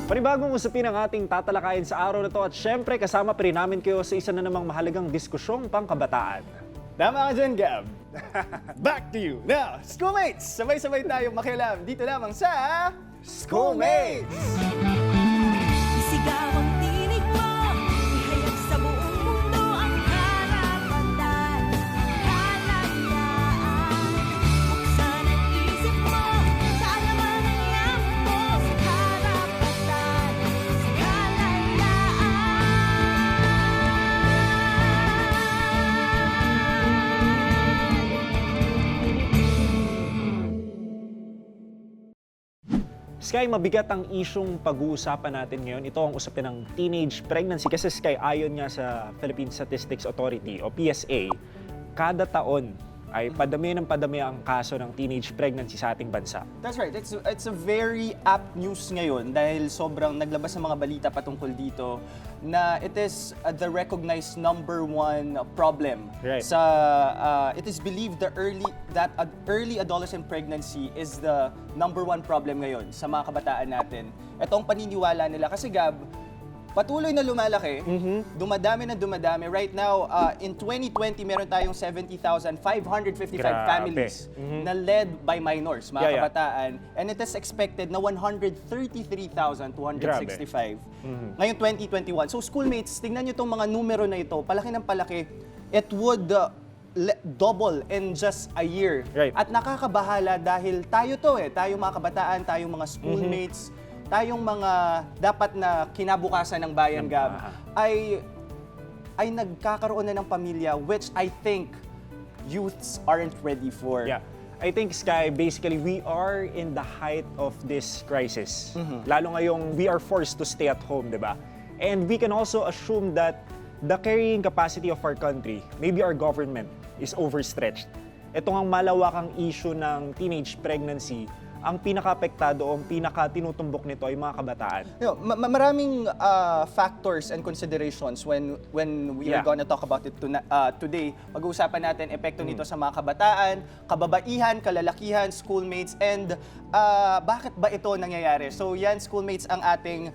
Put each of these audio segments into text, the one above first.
Panibagong usapin ang ating tatalakayin sa araw na to at syempre kasama pa rin namin kayo sa isa na namang mahalagang diskusyong pangkabataan. Tama ka dyan, Gab. Back to you. Now, Schoolmates! Sabay-sabay tayo makialam dito lamang sa Schoolmates! Isigaw ang tinig mo, ihayag sa buong mundo ang karapatan, kalayaan. Buksan ang isip mo, kaalaman ang yampo sa karapatan, sa kalayaan. Sky, mabigat ang isyong pag-uusapan natin ngayon. Ito ang usapin ng teenage pregnancy. Kasi Sky, ayon nga sa Philippine Statistics Authority o PSA, kada taon ay padami ng padami ang kaso ng teenage pregnancy sa ating bansa. That's right. It's a very apt news ngayon dahil sobrang naglabas ng mga balita patungkol dito na it is the recognized number one problem. Right. It is believed that early adolescent pregnancy is the number one problem ngayon sa mga kabataan natin. Ito ang paniniwala nila kasi Gab, patuloy na lumalaki, dumadami na dumadami. Right now, in 2020, meron tayong 70,555 Grabe. families na led by minors, mga Yeah. kabataan. And it is expected na 133,265 ngayong 2021. So schoolmates, tingnan nyo itong mga numero na ito, palaki ng palaki. It would double in just a year. Right. At nakakabahala dahil tayo mga kabataan, tayong mga schoolmates, tayong mga dapat na kinabukasan ng bayan, Gab, ay nagkakaroon na ng pamilya, which I think youths aren't ready for. Yeah. I think, Sky, basically, we are in the height of this crisis. Lalo ngayong we are forced to stay at home, di ba? And we can also assume that the carrying capacity of our country, maybe our government, is overstretched. Ito ang malawakang issue ng teenage pregnancy. Ang pinaka-apektado o ang pinaka-tinutumbok nito ay mga kabataan. Maraming factors and considerations when we are gonna talk about it today. Pag-uusapan natin epekto nito sa mga kabataan, kababaihan, kalalakihan, schoolmates, and bakit ba ito nangyayari? So yan, schoolmates, ang ating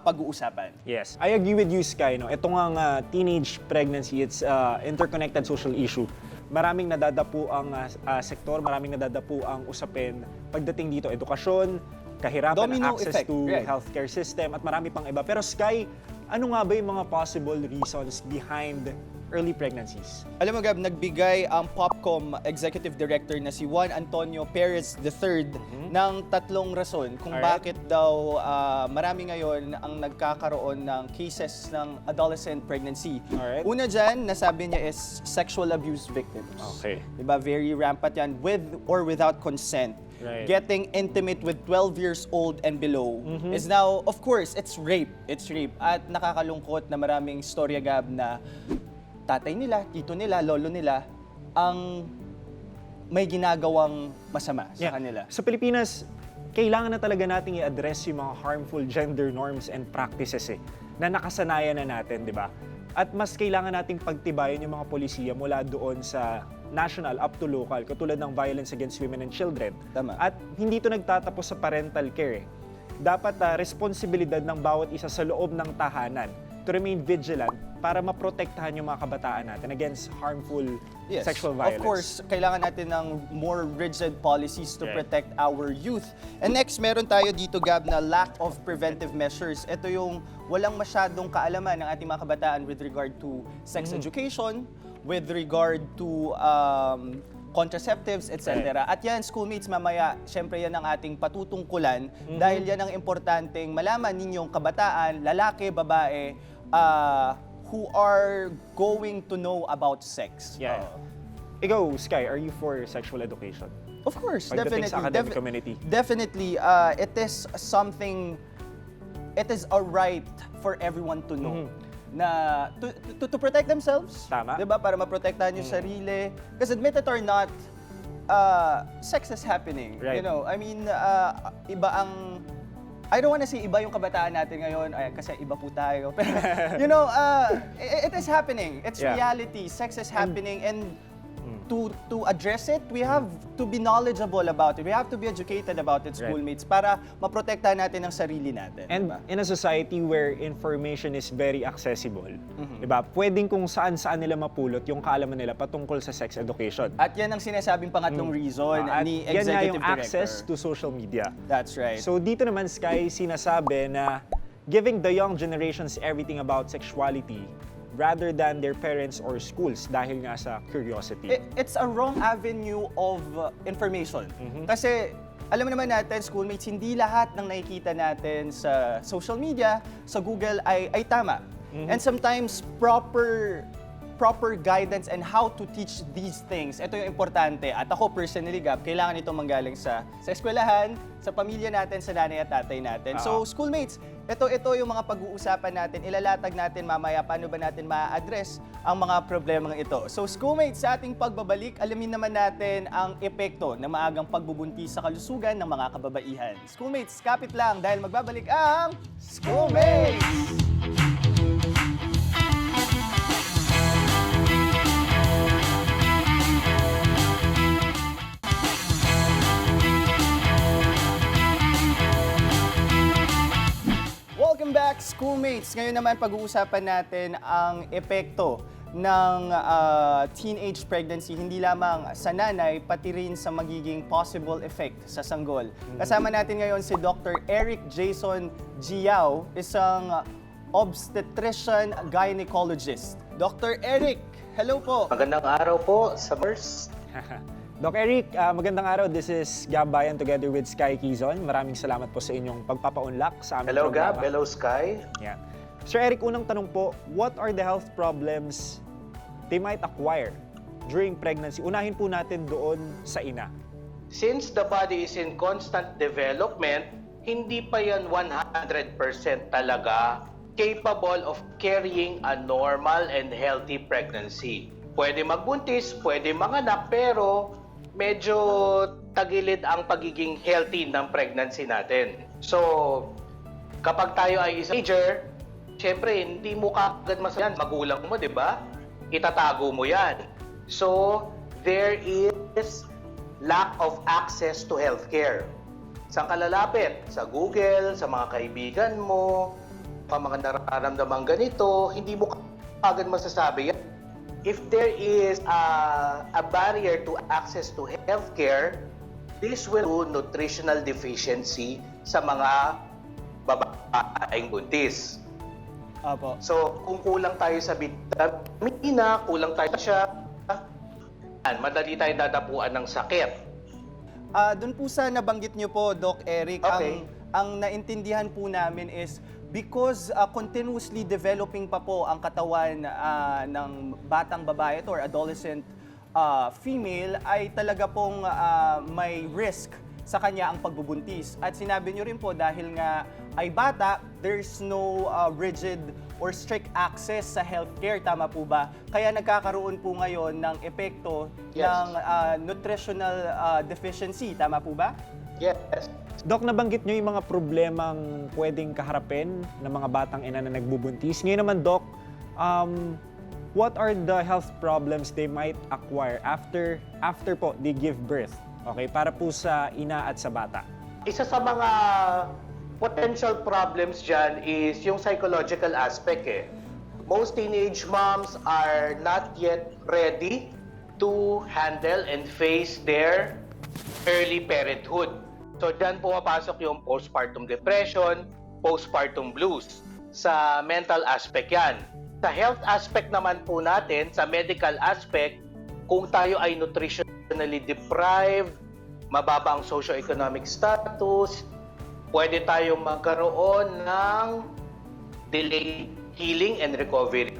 pag-uusapan. Yes. I agree with you, Sky. No? Ito nga teenage pregnancy, it's interconnected social issue. Maraming nadadapo ang sektor, maraming nadadapo ang usapin pagdating dito, edukasyon, kahirapan, Domino access effect, to right. healthcare system, at marami pang iba. Pero Sky, ano nga ba yung mga possible reasons behind early pregnancies? Alam mo, Gab, nagbigay ang Popcom Executive Director na si Juan Antonio Perez III ng tatlong rason kung Alright. bakit daw marami ngayon ang nagkakaroon ng cases ng adolescent pregnancy. Alright. Una dyan, nasabi niya is sexual abuse victims. Okay. Diba? Very rampant yan, with or without consent. Right. Getting intimate with 12 years old and below is now, of course, it's rape. It's rape. At nakakalungkot na maraming storya, Gab, na tatay nila, tito nila, lolo nila, ang may ginagawang masama sa kanila. Sa Pilipinas, kailangan na talaga nating i-address yung mga harmful gender norms and practices na nakasanayan na natin, di ba? At mas kailangan nating pagtibayan yung mga polisiya mula doon sa national up to local, katulad ng violence against women and children. Tama. At hindi ito nagtatapos sa parental care. Dapat responsibilidad ng bawat isa sa loob ng tahanan to remain vigilant para maprotektahan yung mga kabataan natin against harmful sexual violence. Of course, kailangan natin ng more rigid policies to protect our youth. And next, meron tayo dito, Gab, na lack of preventive measures. Ito yung walang masyadong kaalaman ng ating mga kabataan with regard to sex education, with regard to contraceptives, etc. At yan, schoolmates, mamaya, syempre yan ang ating patutungkulan dahil yan ang importanteng malaman ninyong kabataan, lalaki, babae, who are going to know about sex. Yeah. Ikaw, Sky, are you for sexual education? Of course, Pagdating definitely. sa academic community. Definitely, it is something, it is a right for everyone to know. Na to protect themselves. Tama. 'Di ba? Para maprotektahan yung sarili. Because admit it or not, sex is happening. Right. You know, I mean, iba ang I don't want to say iba yung kabataan natin ngayon kasi iba po tayo. Pero, you know, it is happening. It's reality. Sex is happening and to address it, we have to be knowledgeable about it. We have to be educated about it, schoolmates, para maprotektahan natin ang sarili natin. And diba? in a society where information is very accessible, diba? Pwedeng kung saan-saan nila mapulot yung kaalaman nila patungkol sa sex education. At yan ang sinasabing pangatlong reason At ni yan nga Executive yung Director. access to social media. That's right. So dito naman, Sky, sinasabi na giving the young generations everything about sexuality rather than their parents or schools dahil nga sa curiosity. It's a wrong avenue of information. Kasi alam naman natin, schoolmates, hindi lahat ng nakikita natin sa social media, sa Google ay tama. And sometimes proper guidance and how to teach these things, ito yung importante. At ako personally, Gab, kailangan itong manggaling sa eskwelahan, sa pamilya natin, sa nanay at tatay natin. So, schoolmates, ito yung mga pag-uusapan natin, ilalatag natin mamaya paano ba natin ma-address ang mga problemang ito. So, schoolmates, sa ating pagbabalik, alamin naman natin ang epekto ng maagang pagbubuntis sa kalusugan ng mga kababaihan. Schoolmates, kapit lang dahil magbabalik ang Schoolmates! Welcome back, schoolmates! Ngayon naman pag-uusapan natin ang epekto ng teenage pregnancy, hindi lamang sa nanay, pati rin sa magiging possible effect sa sanggol. Kasama natin ngayon si Dr. Eric Jason Giao, isang obstetrician gynecologist. Dr. Eric, hello po! Magandang araw po, Summers. Doc Eric, magandang araw. This is Gab Bayan together with Sky Quezon. Maraming salamat po sa inyong pagpapaunlak sa aming Hello, programa. Gab. Hello, Sky. Yeah. Sir Eric, unang tanong po, what are the health problems they might acquire during pregnancy? Unahin po natin doon sa ina. Since the body is in constant development, hindi pa yan 100% talaga capable of carrying a normal and healthy pregnancy. Pwede magbuntis, pwede manganak, pero medyo tagilid ang pagiging healthy ng pregnancy natin. So, kapag tayo ay isang teenager, syempre, hindi mo kagad masayan. Magulang mo, di ba? Itatago mo yan. So, there is lack of access to healthcare. Saan ka lalapit? Sa Google, sa mga kaibigan mo, sa mga nararamdamang ganito, hindi mo kagad masasabi yan. If there is a barrier to access to healthcare, this will do nutritional deficiency sa mga babaeng buntis. Apo. So, kung kulang tayo sa vitamina, kulang tayo siya, madali tayong dadapuan ng sakit. Doon po sa nabanggit niyo po, Doc Eric, Okay. ang naintindihan po namin is because continuously developing pa po ang katawan ng batang babae or adolescent female, ay talaga pong may risk sa kanya ang pagbubuntis. At sinabi niyo rin po dahil nga ay bata, there's no rigid or strict access sa healthcare, tama po ba? Kaya nagkakaroon po ngayon ng epekto Yes. ng nutritional deficiency, tama po ba? Yes. Doc, nabanggit nyo yung mga problemang pwedeng kaharapin ng mga batang ina na nagbubuntis. Ngayon naman, Doc, what are the health problems they might acquire after po they give birth? Okay, para po sa ina at sa bata. Isa sa mga potential problems dyan is yung psychological aspect eh. Most teenage moms are not yet ready to handle and face their early parenthood. So dyan pumapasok yung postpartum depression, postpartum blues. Sa mental aspect yan. Sa health aspect naman po natin, sa medical aspect, kung tayo ay nutritionally deprived, mababa ang socioeconomic status, pwede tayong magkaroon ng delayed healing and recovery,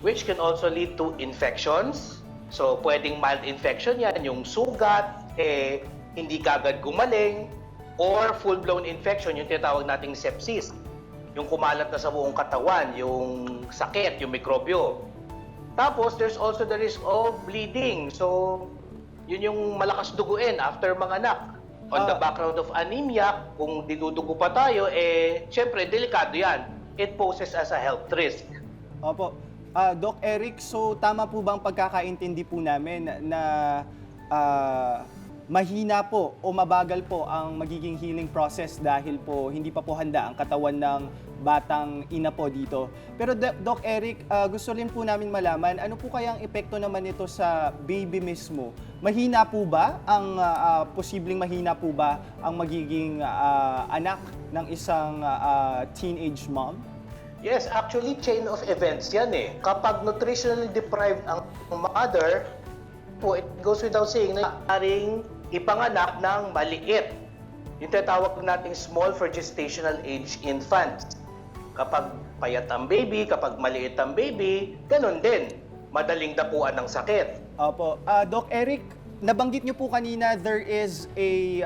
which can also lead to infections. So pwedeng mild infection yan, yung sugat, hindi kagad gumaling, or full-blown infection, yung tinatawag nating sepsis. Yung kumalat na sa buong katawan, yung sakit, yung mikrobyo. Tapos, there's also the risk of bleeding. So, yun yung malakas duguin after manganak. On the background of anemia, kung dinudugo pa tayo, syempre, delikado yan. It poses as a health risk. Opo. Doc Eric, so tama po bang pagkakaintindi po namin na mahina po o mabagal po ang magiging healing process dahil po hindi pa po handa ang katawan ng batang ina po dito. Pero Doc Eric, gusto rin po namin malaman, ano po kayang epekto naman nito sa baby mismo? Mahina po ba ang, posibleng mahina po ba ang magiging anak ng isang teenage mom? Yes, actually chain of events yan eh. Kapag nutritionally deprived ang mother, po, it goes without saying na maaaring ipanganak ng maliit. Yung tinatawag nating small for gestational age infants. Kapag payat ang baby, kapag maliit ang baby, ganun din. Madaling dapuan ng sakit. Opo. Doc Eric, nabanggit niyo po kanina there is a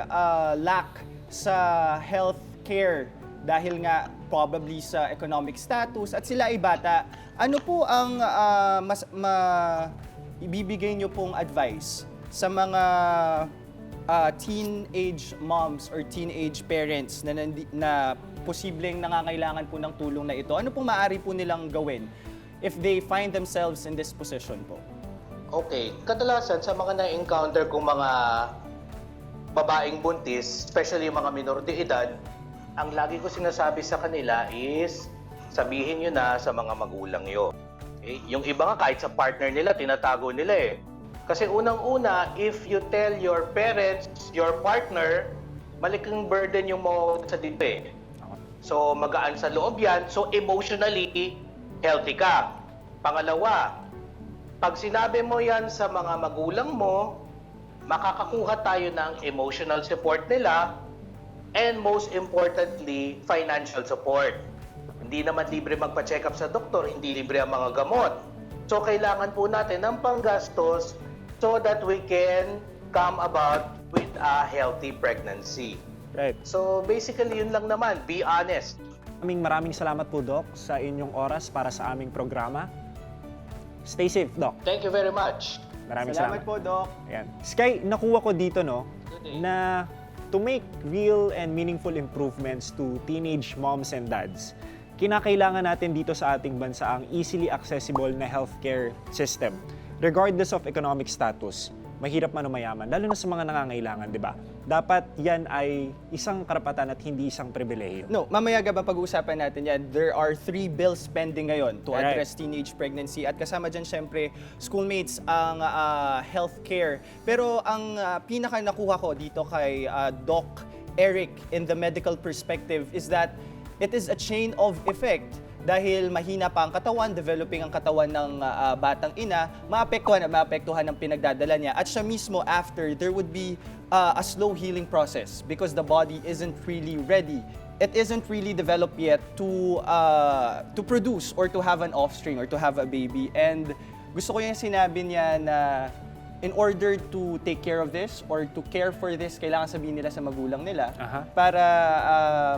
lack sa health care dahil nga probably sa economic status at sila ay bata. Ano po ang ibibigay niyo pong advice sa mga teenage moms or teenage parents na posibleng nangangailangan po ng tulong na ito? Ano pong maaari po nilang gawin if they find themselves in this position po? Okay, kadalasan sa mga na-encounter kong mga babaeng buntis, especially yung mga minor de edad, ang lagi ko sinasabi sa kanila is sabihin nyo na sa mga magulang nyo. Okay? Yung iba nga kahit sa partner nila, tinatago nila eh. Kasi unang-una, if you tell your parents, your partner, malaking burden yung mo sa dito eh. So magaan sa loob yan, so emotionally healthy ka. Pangalawa, pag sinabi mo yan sa mga magulang mo, makakakuha tayo ng emotional support nila and most importantly, financial support. Hindi naman libre magpa-check up sa doktor, hindi libre ang mga gamot. So kailangan po natin ng panggastos so that we can come about with a healthy pregnancy. Right. So basically yun lang naman, be honest. Maraming salamat po, Doc, sa inyong oras para sa aming programa. Stay safe, Doc. Thank you very much. Maraming Salamat po, Doc. Ayan. Sky, nakuha ko dito, no, na to make real and meaningful improvements to teenage moms and dads, kinakailangan natin dito sa ating bansa ang easily accessible na healthcare system. Regardless of economic status, mahirap man o mayaman, lalo na sa mga nangangailangan, di ba? Dapat yan ay isang karapatan at hindi isang pribilehiyo. No, mamaya ba pag-uusapan natin yan. There are 3 bills pending ngayon to Right. address teenage pregnancy at kasama dyan syempre schoolmates ang healthcare. Pero ang pinaka nakuha ko dito kay Doc Eric in the medical perspective is that it is a chain of effect. Dahil mahina pa ang katawan, developing ang katawan ng batang ina, maapektuhan ang pinagdadala niya. At siya mismo after, there would be a slow healing process because the body isn't really ready. It isn't really developed yet to produce or to have an offspring or to have a baby. And gusto ko yung sinabi niya na in order to take care of this or to care for this, kailangan sabihin nila sa magulang nila para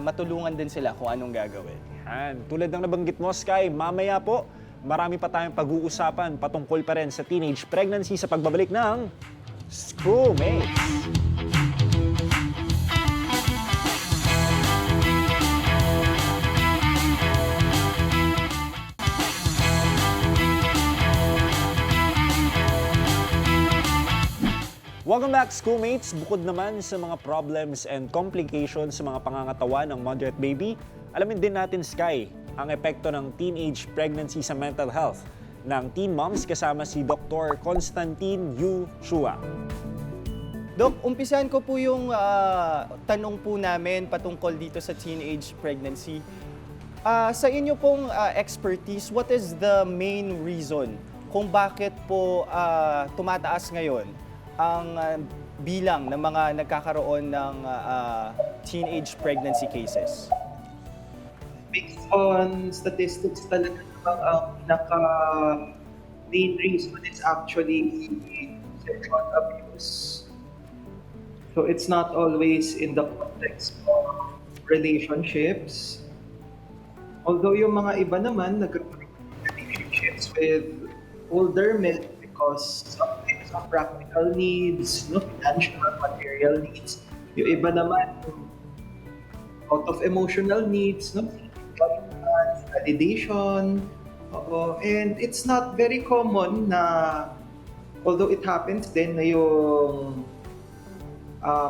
matulungan din sila kung anong gagawin. Yan. Tulad ng nabanggit mo, Sky, mamaya po, marami pa tayong pag-uusapan patungkol pa rin sa teenage pregnancy sa pagbabalik ng Iskoolmates. Welcome back, Schoolmates! Bukod naman sa mga problems and complications sa mga pangangatawan ng mother at baby, alamin din natin, Sky, ang epekto ng teenage pregnancy sa mental health ng teen moms kasama si Dr. Constantine Yu Chua. Doc, umpisahan ko po yung tanong po namin patungkol dito sa teenage pregnancy. Sa inyo pong expertise, what is the main reason kung bakit po tumataas ngayon ang bilang ng mga nagkakaroon ng teenage pregnancy cases? Based on statistics talaga naman ang main reason is actually sexual abuse. So it's not always in the context of relationships. Although yung mga iba naman nagkaroon ng relationships with older men because sometimes of practical needs, financial, material needs. Yung iba naman out of emotional needs, validation, Oo, and it's not very common na, although it happens din na yung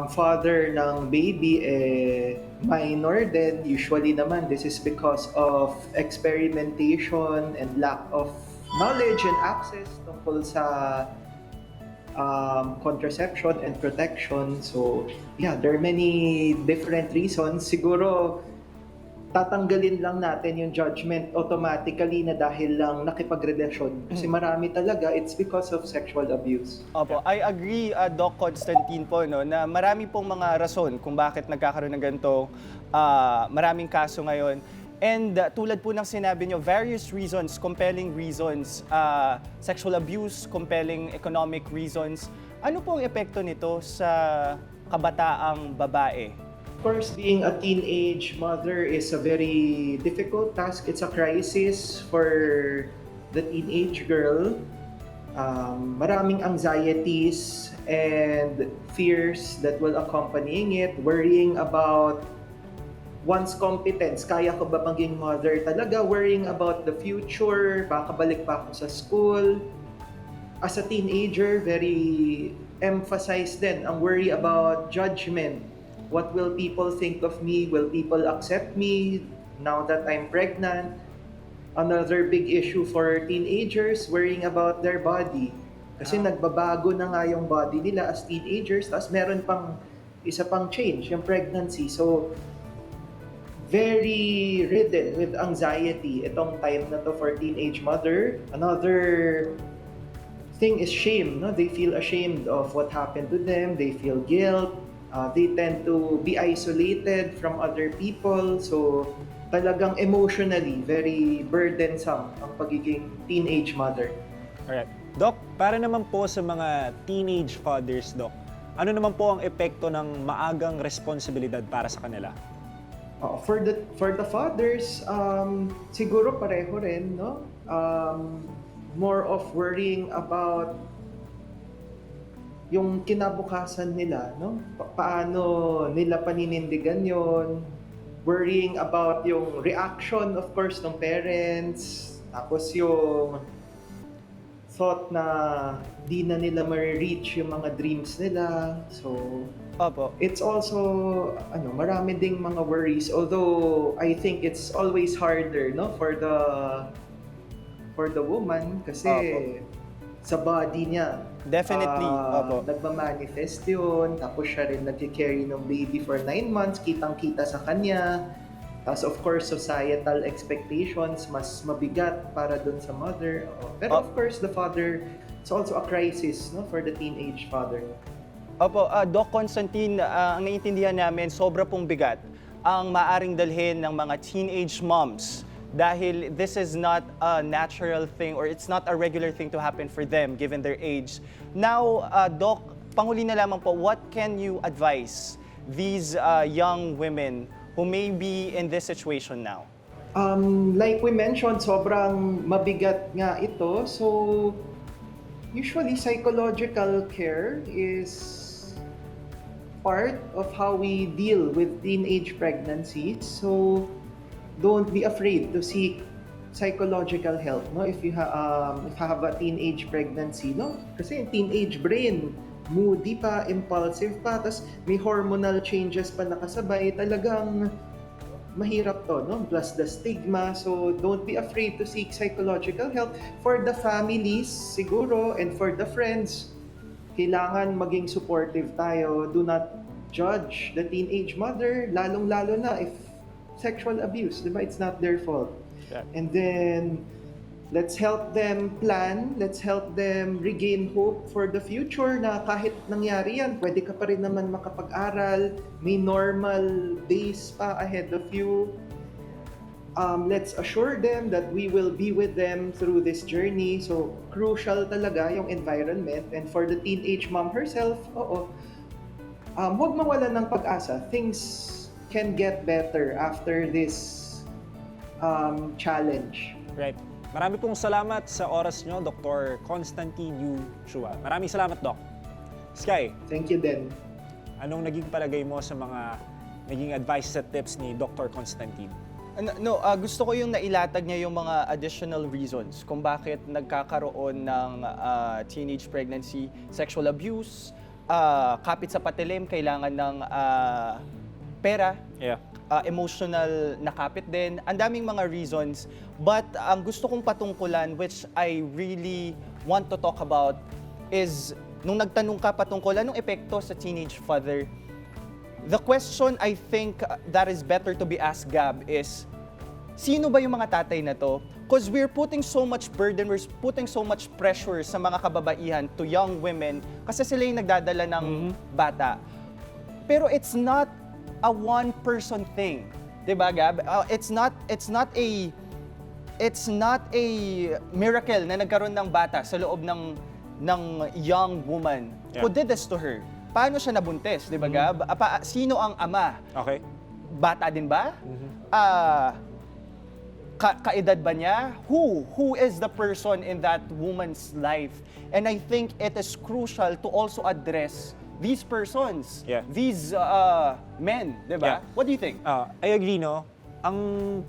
father ng baby minor, then usually naman this is because of experimentation and lack of knowledge and access tungkol sa contraception and protection. So yeah, there are many different reasons. Siguro tatanggalin lang natin yung judgment automatically na dahil lang nakipagrelasyon. Kasi marami talaga, it's because of sexual abuse. Opo, I agree, Doc Constantine po, no, na marami pong mga rason kung bakit nagkakaroon ng ganito, maraming kaso ngayon. And tulad po ng sinabi nyo, various reasons, compelling reasons, sexual abuse, compelling economic reasons. Ano po ang epekto nito sa kabataang babae? Of course, being a teenage mother is a very difficult task. It's a crisis for the teenage girl. Maraming anxieties and fears that will accompanying it, worrying about one's competence. Kaya ko ba maging mother talaga? Worrying about the future, baka balik pa ako sa school. As a teenager, very emphasized din ang worry about judgment. What will people think of me? Will people accept me now that I'm pregnant? Another big issue for teenagers, worrying about their body. Kasi nagbabago na nga yung body nila as teenagers, tapos meron pang isa pang change, yung pregnancy. So, very ridden with anxiety itong time na to for teenage mother. Another thing is shame. No? They feel ashamed of what happened to them. They feel guilt. They tend to be isolated from other people. So, talagang emotionally, very burdensome ang pagiging teenage mother. Alright. Doc, para naman po sa mga teenage fathers, Doc, ano naman po ang epekto ng maagang responsibilidad para sa kanila? For the fathers, siguro pareho rin, no? More of worrying about yung kinabukasan nila, no? Paano nila paninindigan yon? Worrying about yung reaction, of course, ng parents. Tapos yung thought na di na nila ma-reach yung mga dreams nila. So, Opo. it's also, marami ding mga worries. Although, I think it's always harder, no? For the woman. Kasi sa body niya, Definitely, opo. nagmamanifest yun, tapos siya rin nag-carry ng baby for 9 months, kitang-kita sa kanya. Tapos of course, societal expectations, mas mabigat para dun sa mother. Pero of course, the father, it's also a crisis, no, for the teenage father. Opo, Doc Constantine, ang naiintindihan namin, sobra pong bigat ang maaring dalhin ng mga teenage moms dahil this is not a natural thing or it's not a regular thing to happen for them given their age. Now, Doc, panghuli na lamang po, what can you advise these young women who may be in this situation now? Like we mentioned, sobrang mabigat nga ito. So, usually psychological care is part of how we deal with teenage pregnancies. So, don't be afraid to seek psychological help, no? If you have a teenage pregnancy, no? Kasi yung teenage brain, moody pa, impulsive pa, tas may hormonal changes pa nakasabay, talagang mahirap to, no? Plus the stigma. So don't be afraid to seek psychological help. For the families, siguro, and for the friends, kailangan maging supportive tayo. Do not judge the teenage mother, lalong-lalo na if sexual abuse, di ba? It's not their fault. Yeah. And then, let's help them plan, let's help them regain hope for the future na kahit nangyari yan, pwede ka pa rin naman makapag-aral, may normal days pa ahead of you. Let's assure them that we will be with them through this journey. So, crucial talaga yung environment. And for the teenage mom herself, huwag mawalan ng pag-asa. Things can get better after this challenge. Right. Marami pong salamat sa oras nyo, Dr. Constantine Yu Chua. Maraming salamat, Doc. Sky, Thank you din. anong naging palagay mo sa mga naging advice at tips ni Dr. Constantine? Gusto ko yung nailatag niya yung mga additional reasons kung bakit nagkakaroon ng teenage pregnancy, sexual abuse, kapit sa patilim, kailangan ng pera, Yeah. emotional na kapit din. Ang daming mga reasons. But ang gusto kong patungkulan, which I really want to talk about, is nung nagtanong ka patungkol anong epekto sa teenage father, the question I think that is better to be asked, Gab, is sino ba yung mga tatay na to? Because we're putting so much burden, we're putting so much pressure sa mga kababaihan to young women kasi sila yung nagdadala ng bata. Pero it's not a one-person thing. 'Di ba, Gab? It's not a miracle na nagkaroon ng bata sa loob ng young woman who did this to her. Paano siya nabuntis, 'di ba, Gab? Sino ang ama? Okay. Bata din ba? Kaedad ba niya? Who is the person in that woman's life? And I think it is crucial to also address these persons, these men, 'di ba? Yeah. What do you think? I agree, no? Ang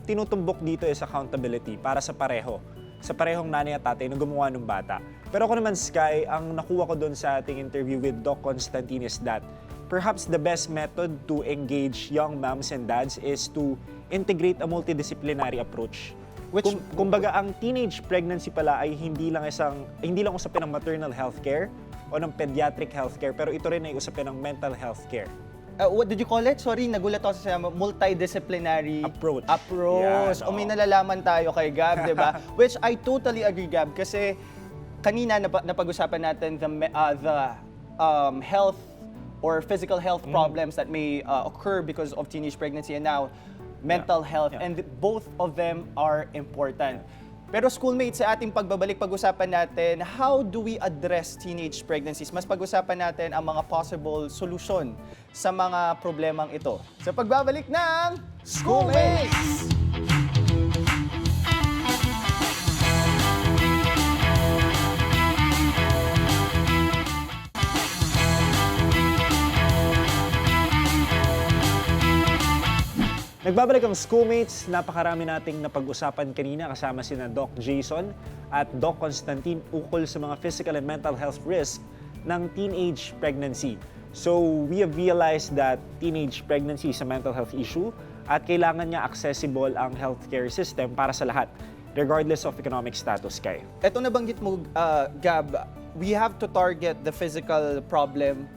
tinutumbok dito is accountability para sa pareho. Sa parehong nanay at tatay na gumawa ng bata. Pero ako naman, Sky, ang nakuha ko doon sa ating interview with Doc Constantine is that perhaps the best method to engage young moms and dads is to integrate a multidisciplinary approach. Kumbaga, ang teenage pregnancy pala ay hindi lang usapin ng maternal healthcare o ng pediatric healthcare, pero ito rin ay usapin ng mental healthcare. What did you call it? Sorry, nagulat ako sa multidisciplinary Approach. Approach. Yeah, O may nalalaman tayo kay Gab, 'di ba? Which I totally agree, Gab, kasi kanina napag-usapan natin the health or physical health problems that may occur because of teenage pregnancy, and now mental health, and both of them are important. Pero schoolmates, sa ating pagbabalik, pag-usapan natin, how do we address teenage pregnancies? Mas pag-usapan natin ang mga possible solution sa mga problemang ito. Sa pagbabalik ng Schoolmates! Nagbabalik ang Schoolmates, napakarami nating napag-usapan kanina kasama sina Doc Jason at Doc Constantine ukol sa mga physical and mental health risk ng teenage pregnancy. So we have realized that teenage pregnancy is a mental health issue at kailangan niya accessible ang healthcare system para sa lahat, regardless of economic status, Kai. Ito nabanggit mo, Gab, we have to target the physical problem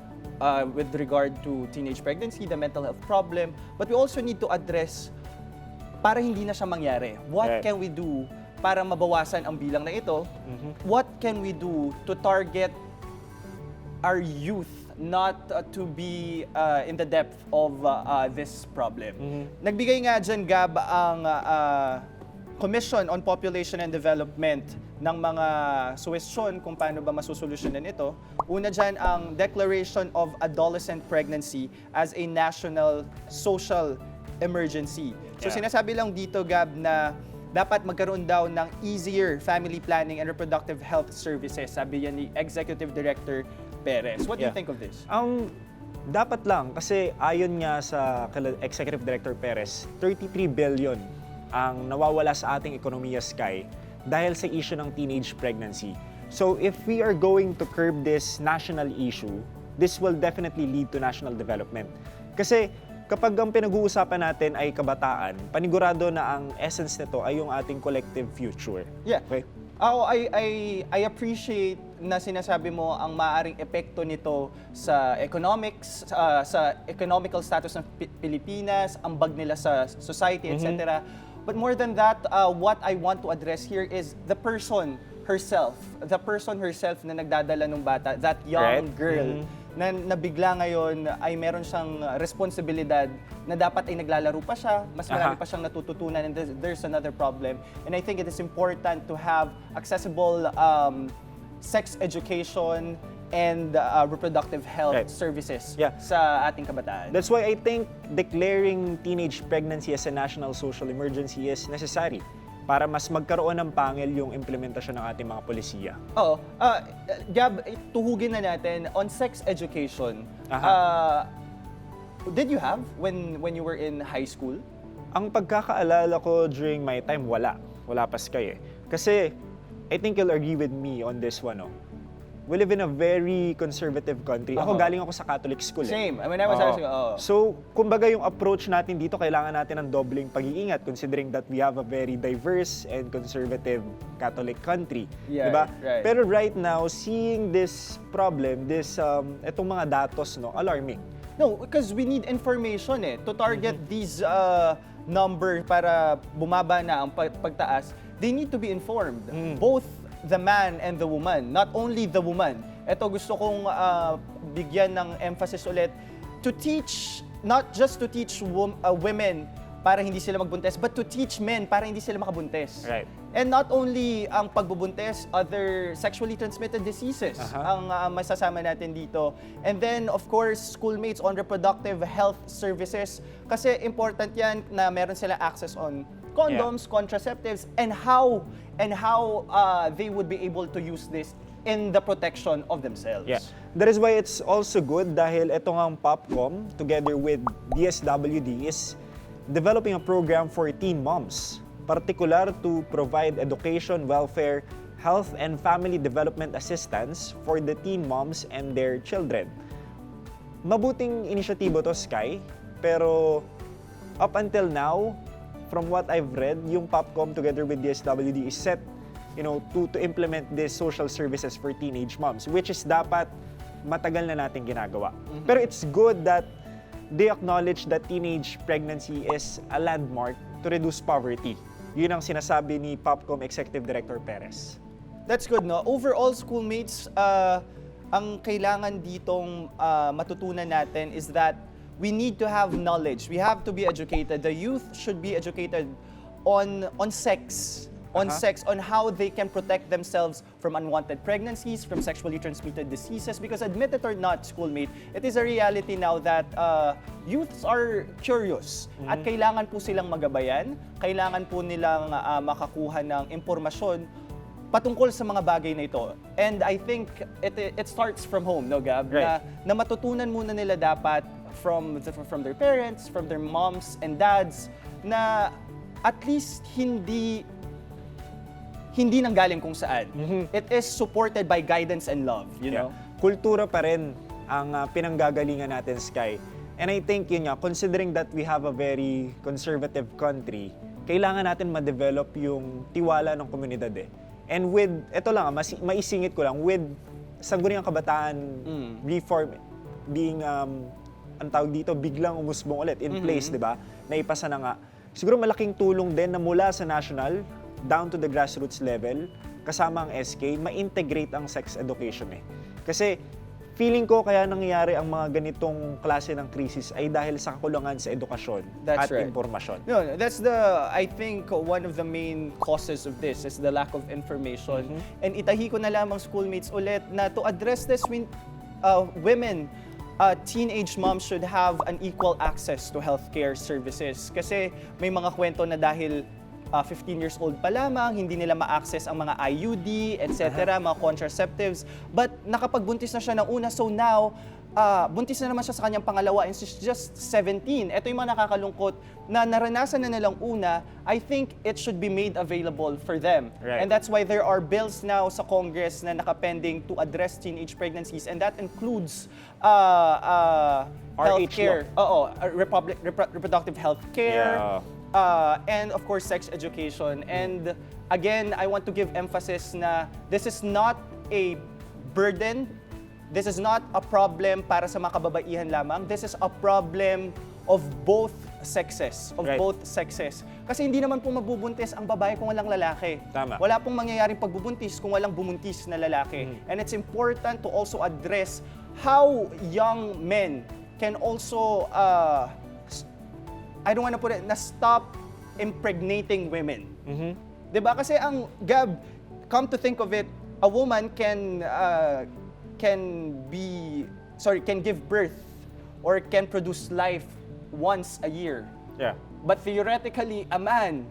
with regard to teenage pregnancy, the mental health problem, but we also need to address para hindi na siya mangyari. What can we do para mabawasan ang bilang na ito? What can we do to target our youth not to be in the depth of this problem? Nagbigay nga dyan, Gab, ang Commission on Population and Development ng mga suwestyon kung paano ba masusolusyonan ito. Una dyan ang Declaration of Adolescent Pregnancy as a National Social Emergency. So sinasabi lang dito, Gab, na dapat magkaroon daw ng easier family planning and reproductive health services, sabi yan ni Executive Director Perez. What do you think of this? Dapat lang, kasi ayon nga sa Executive Director Perez, 33 billion ang nawawala sa ating ekonomiya, Sky, dahil sa issue ng teenage pregnancy. So if we are going to curb this national issue, this will definitely lead to national development. Kasi kapag ang pinag-uusapan natin ay kabataan, panigurado na ang essence nito ay yung ating collective future. Yeah. Okay? I appreciate na sinasabi mo ang maaaring epekto nito sa economics, sa economical status ng Pilipinas, ambag nila sa society, etc. But more than that, what I want to address here is the person herself na nagdadala ng bata, that young girl na nabigla ngayon ay meron siyang responsibilidad na dapat ay naglalaro pa siya, mas marami pa siyang natututunan, and there's another problem. And I think it is important to have accessible sex education and reproductive health services sa ating kabataan. That's why I think declaring teenage pregnancy as a national social emergency is necessary para mas magkaroon ng pangil yung implementasyon ng ating mga polisiya. Oo. Gab, tuhugin na natin on sex education. Did you have when you were in high school? Ang pagkakaalala ko during my time, wala. Wala pa Sky eh. Kasi, I think you'll agree with me on this one, no? We live in a very conservative country. Ako galing ako sa Catholic school eh. Same. I mean, I was Oo. asking, So, kumbaga yung approach natin dito, kailangan natin ng dobleng pag-iingat considering that we have a very diverse and conservative Catholic country. Yeah, diba? right. Pero right now, seeing this problem, itong mga datos, no, alarming. No, because we need information eh. To target these number para bumaba na ang pagtaas, they need to be informed. Both the man and the woman, not only the woman. Ito gusto kong bigyan ng emphasis ulit to teach, not just to teach women para hindi sila magbuntes, but to teach men para hindi sila makabuntes. Right. And not only ang pagbubuntes, other sexually transmitted diseases ang masasama natin dito. And then, of course, schoolmates on reproductive health services. Kasi important yan na meron sila access on condoms, contraceptives, and how they would be able to use this in the protection of themselves. Yeah. That is why it's also good dahil ito ngang Popcom together with DSWD is developing a program for teen moms, particular to provide education, welfare, health, and family development assistance for the teen moms and their children. Mabuting inisyatibo to, Sky, pero up until now, from what I've read, yung Popcom together with DSWD is set, to implement these social services for teenage moms, which is dapat matagal na natin ginagawa. Pero it's good that they acknowledge that teenage pregnancy is a landmark to reduce poverty. Yun ang sinasabi ni Popcom Executive Director Perez. That's good, no? Overall, schoolmates, ang kailangan ditong matutunan natin is that we need to have knowledge. We have to be educated. The youth should be educated on sex, on how they can protect themselves from unwanted pregnancies, from sexually transmitted diseases. Because admit it or not, schoolmate, it is a reality now that youths are curious at kailangan po silang magabayan, kailangan po nilang makakuha ng impormasyon patungkol sa mga bagay na ito. And I think it starts from home, no, Gab? Right. Na matutunan muna nila dapat from their parents, from their moms and dads, na at least hindi nanggaling kung saan. It is supported by guidance and love, you know? Kultura pa rin ang pinanggagalingan natin, Sky. And I think yun nga, considering that we have a very conservative country, kailangan natin ma-develop yung tiwala ng komunidad eh. And with, ito lang, maisingit ko lang, with Sangguniang Kabataan reform being, ang tawag dito, biglang umusbong ulit in place, di ba? Naipasa na nga. Siguro malaking tulong din na mula sa national down to the grassroots level, kasama ang SK, ma-integrate ang sex education eh. Kasi feeling ko kaya nangyayari ang mga ganitong klase ng krisis ay dahil sa kakulangan sa edukasyon at impormasyon. No, that's I think one of the main causes of this is the lack of information. And itahi ko na lamang schoolmates ulit na to address this, women, teenage moms should have an equal access to healthcare services. Kasi may mga kwento na dahil 15 years old pa lamang, hindi nila ma-access ang mga IUD, etc., mga contraceptives. But nakapagbuntis na siya ng una, so now, buntis na naman siya sa kanyang pangalawa and she's just 17. Ito yung mga nakakalungkot na naranasan na nilang una. I think it should be made available for them. Right. And that's why there are bills now sa Congress na nakapending to address teenage pregnancies, and that includes healthcare. Reproductive healthcare. And of course, sex education. And again, I want to give emphasis na this is not a burden. This is not a problem para sa mga kababaihan lamang. This is a problem of both sexes. Both sexes. Kasi hindi naman po mabubuntis ang babae kung walang lalaki. Tama. Wala pong mangyayaring pagbubuntis kung walang bumuntis na lalaki. And it's important to also address how young men can also I don't want to put it, na stop impregnating women. Diba? Kasi ang, Gab, come to think of it, a woman can give birth or can produce life once a year. Yeah. But theoretically, a man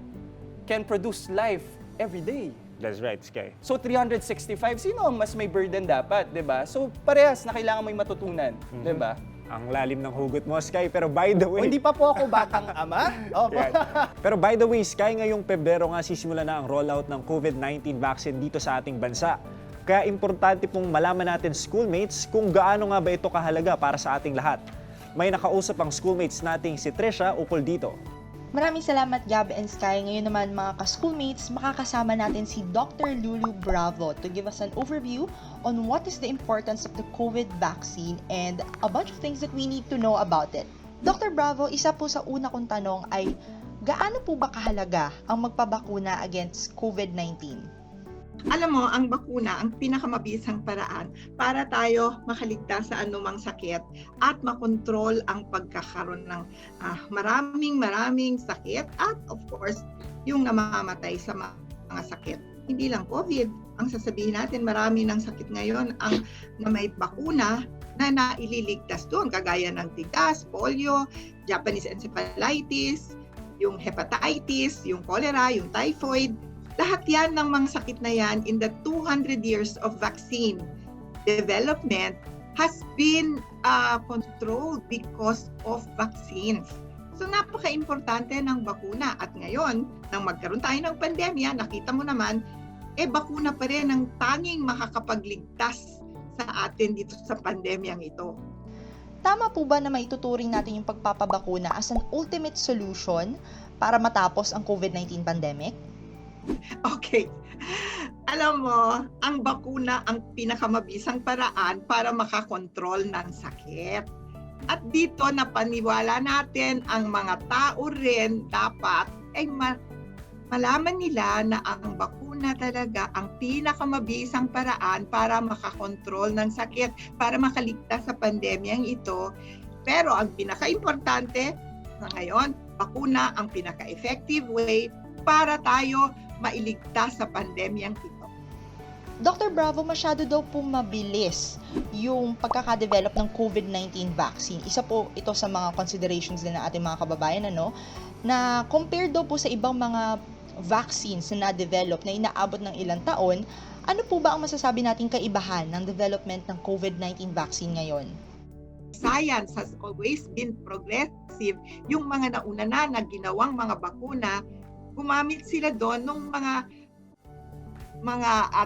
can produce life every day. That's right, Sky. So 365, sino ang mas may burden dapat, 'di ba? So parehas na kailangan may matutunan, 'di ba? Ang lalim ng hugot mo, Sky. Pero by the O, way... hindi pa po ako batang ama. Opo. Yan. Pero by the way, Sky, ngayong Pebrero nga sisimula na ang rollout ng COVID-19 vaccine dito sa ating bansa. Kaya importante pong malaman natin, schoolmates, kung gaano nga ba ito kahalaga para sa ating lahat. May nakausap ang schoolmates nating si Trisha ukol dito. Maraming salamat, Gab and Sky. Ngayon naman mga ka-schoolmates, makakasama natin si Dr. Lulu Bravo to give us an overview on what is the importance of the COVID vaccine and a bunch of things that we need to know about it. Dr. Bravo, isa po sa una kong tanong ay, gaano po ba kahalaga ang magpabakuna against COVID-19? Alam mo, ang bakuna, ang pinakamabisang paraan para tayo makaligtas sa anumang sakit at makontrol ang pagkakaroon ng maraming sakit at of course, yung namamatay sa mga sakit. Hindi lang COVID. Ang sasabihin natin, marami ng sakit ngayon ang na may bakuna na naililigtas doon, kagaya ng tigas, polio, Japanese encephalitis, yung hepatitis, yung cholera, yung typhoid. Lahat yan ng mga sakit na yan in the 200 years of vaccine development has been controlled because of vaccines. So napaka-importante ng bakuna. At ngayon, nang magkaroon tayo ng pandemya, nakita mo naman, bakuna pa rin ang tanging makakapagligtas sa atin dito sa pandemyang ito. Tama po ba na maituturing natin yung pagpapabakuna as an ultimate solution para matapos ang COVID-19 pandemic? Okay. Alam mo, ang bakuna ang pinakamabisang paraan para makakontrol ng sakit. At dito napaniwala natin ang mga tao rin dapat ay malaman nila na ang bakuna talaga ang pinakamabisang paraan para makakontrol ng sakit, para makaligtas sa pandemyang ito. Pero ang pinaka-importante sa ngayon, bakuna ang pinaka-effective way para tayo mailigtas sa pandemyang ito. Dr. Bravo, masyado daw po mabilis yung pagkakadevelop ng COVID-19 vaccine. Isa po ito sa mga considerations din ng ating mga kababayan, na compared daw po sa ibang mga vaccines na na-develop na inaabot ng ilang taon, ano po ba ang masasabi nating kaibahan ng development ng COVID-19 vaccine ngayon? Science has always been progressive. Yung mga nauna na ginawang mga bakuna, gumamit sila doon ng mga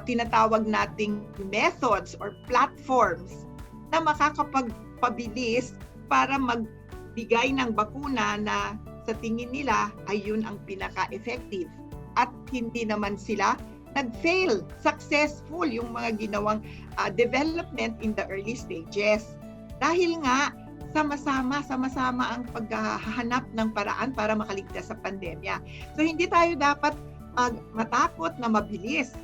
tinatawag nating methods or platforms na makakapagpabilis para magbigay ng bakuna na sa tingin nila ay yun ang pinaka-effective. At hindi naman sila nag-fail. Successful yung mga ginawang development in the early stages. Dahil nga, sama-sama ang paghahanap ng paraan para makaligtas sa pandemya. So hindi tayo dapat matakot na mabilis.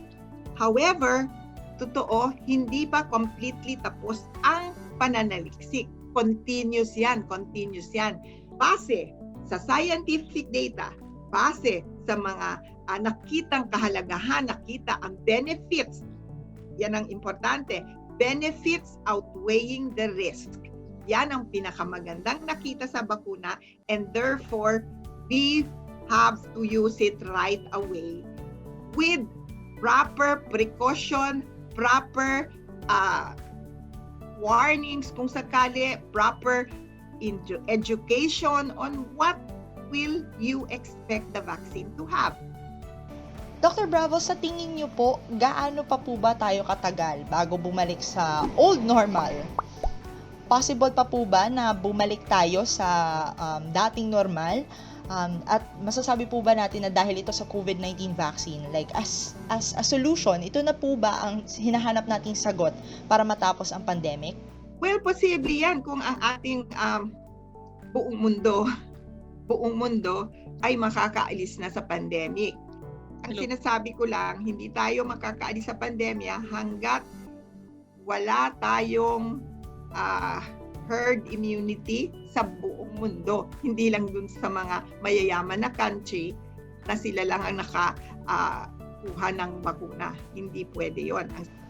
However, totoo, hindi pa completely tapos ang pananaliksik. Continuous yan. Base sa scientific data, base sa mga nakitang kahalagahan, nakita ang benefits. Yan ang importante. Benefits outweighing the risk. Yan ang pinakamagandang nakita sa bakuna, and therefore, we have to use it right away with proper precaution, proper warnings kung sakali, proper education on what will you expect the vaccine to have. Dr. Bravo, sa tingin niyo po, gaano pa po ba tayo katagal bago bumalik sa old normal? Possible pa po ba na bumalik tayo sa dating normal? At masasabi po ba natin na dahil ito sa COVID-19 vaccine, like as a solution, ito na po ba ang hinahanap nating sagot para matapos ang pandemic? Well, posible yan kung ang ating buong mundo ay makakaalis na sa pandemic. Ang sinasabi ko lang, hindi tayo makakaalis sa pandemya hanggat wala tayong herd immunity sa buong mundo. Hindi lang dun sa mga mayayaman na country na sila lang ang nakakuha ng bakuna. Hindi pwede yon.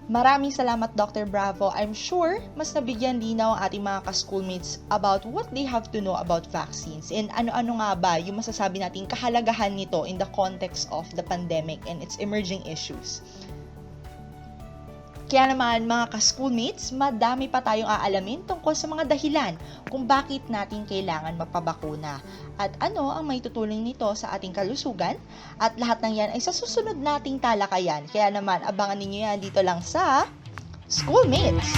Maraming salamat, Dr. Bravo. I'm sure mas nabigyan linaw ang ating mga ka-schoolmates about what they have to know about vaccines and ano-ano nga ba yung masasabi nating kahalagahan nito in the context of the pandemic and its emerging issues. Kaya naman mga ka-schoolmates, madami pa tayong aalamin tungkol sa mga dahilan kung bakit natin kailangan magpabakuna at ano ang may tutulong nito sa ating kalusugan, at lahat ng yan ay sa susunod nating talakayan. Kaya naman abangan ninyo yan dito lang sa Schoolmates!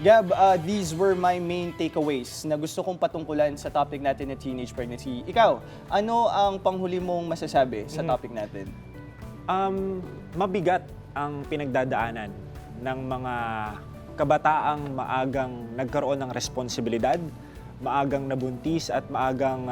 Gab, these were my main takeaways na gusto kong patungkulan sa topic natin na teenage pregnancy. Ikaw, ano ang panghuli mong masasabi sa topic natin? Mabigat ang pinagdadaanan ng mga kabataang maagang nagkaroon ng responsibilidad, maagang nabuntis at maagang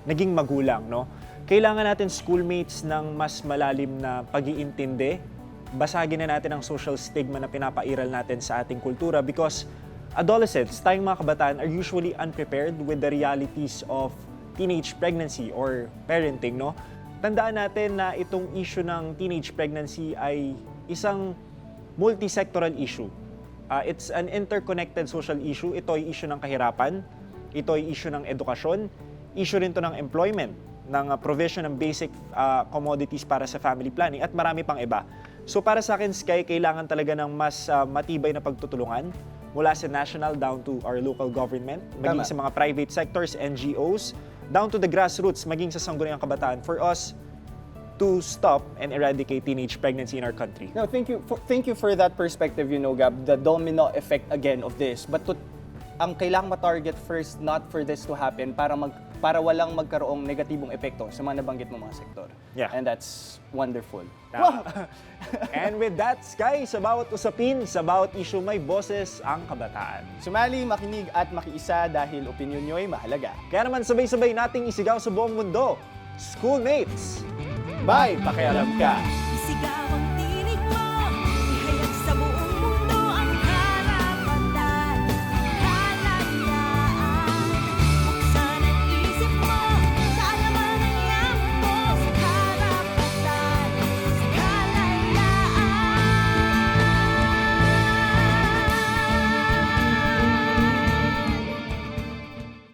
naging magulang, no? Kailangan natin, schoolmates, ng mas malalim na pag-iintindi. Basagin na natin ang social stigma na pinapairal natin sa ating kultura, because adolescents, tayong mga kabataan, are usually unprepared with the realities of teenage pregnancy or parenting, no? Tandaan natin na itong issue ng teenage pregnancy ay isang multi-sectoral issue. It's an interconnected social issue. Ito ay issue ng kahirapan, ito ay issue ng edukasyon, issue rin to ng employment, ng provision ng basic commodities para sa family planning, at marami pang iba. So para sa akin, Sky, kailangan talaga ng mas matibay na pagtutulungan mula sa national down to our local government, maging sa mga private sectors, NGOs, down to the grassroots, maging sa sangguniang kabataan, for us to stop and eradicate teenage pregnancy in our country. No, thank you for that perspective, Gab, the domino effect again of this. But ang kailangang ma-target first, not for this to happen, para walang magkaroong negatibong epekto sa mga nabanggit mo mga sektor. Yeah. And that's wonderful. And with that, Sky, sa bawat usapin, sa bawat issue, may boses ang kabataan. Sumali, makinig at makiisa dahil opinion nyo'y mahalaga. Kaya naman sabay-sabay nating isigaw sa buong mundo, Schoolmates! Bye! Pakialam ka!